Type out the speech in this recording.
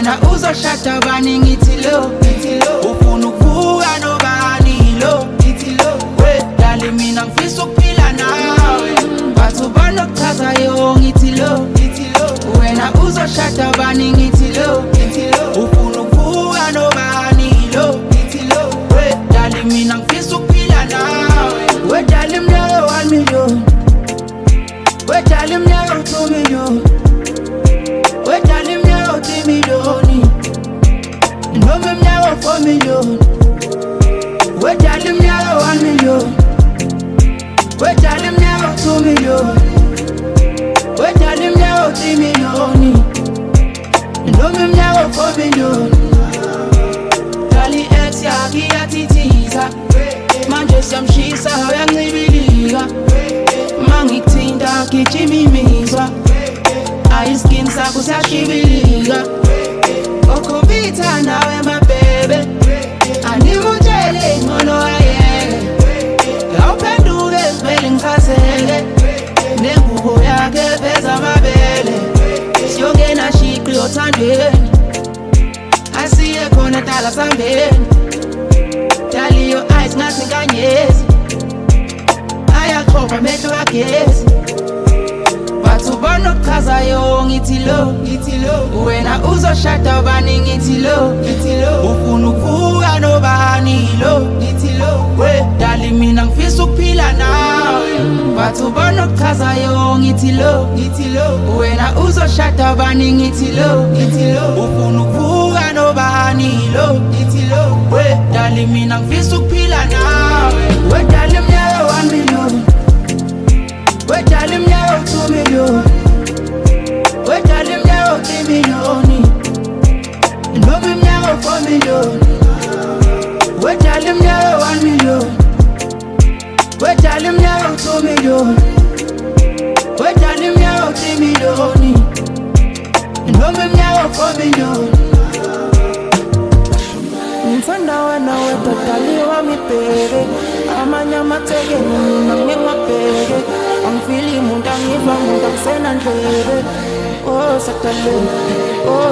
wena uzoshada bani ngithi lo ufuna ukuvuka nobani lo we dali mina ngifisa ukuphila nawe bathu banokuchazayo ngithi lo wena uzoshada bani ngithi lo ufuna ukuvuka nobani lo we dali mina ngifisa ukuphila nawe we dali mnyaka 1 million we dali mnyaka 2 million we dali mnyaka 3 million noma mnyaka 4 million we dali mnyaka 1 million we dali mnyaka 2 million we dali mnyaka 3 million noma mnyaka 4 million dali ex yakhe yatithiza manje siyamshisa uyancibilika mangikuthinta gijima imizwa ayiskin sakho siyashibilika okhubitha nawe mabhebe angikutshele ngcono ayeke awuphenduke vele ngichazeke nengubo yakhe veza amabele siyongena shiqi othandweni asiye khona dala sambeni dali your eyes ngathi nkanyezi ayaqhova amehlo kagezi bathu banokuchazayo ngithi lo wena uzoshada bani ngithi lo ufuna ukuvuka nobani lo we dali mina ngifisa ukuphila nawe bathu banokuchazayo ngithi lo wena uzoshada bani ngithi lo ufuna ukuvuka nobani lo we dali mina ngifisa ukuphila nawe we dali mnyaka 1 million we dali mnyaka 2 million we dali mnyaka 3 million noma mnyaka 4 million we dali mnyaka 1 million we dali mnyaka 2 million we dali mnyaka 3 million noma mnyaka 4 million ngifunda wena wedodali wami bheke amanye amatheke mina ngiyengwabheke angifili umuntu angiva umuntu akusena ndlebe oh sadale oh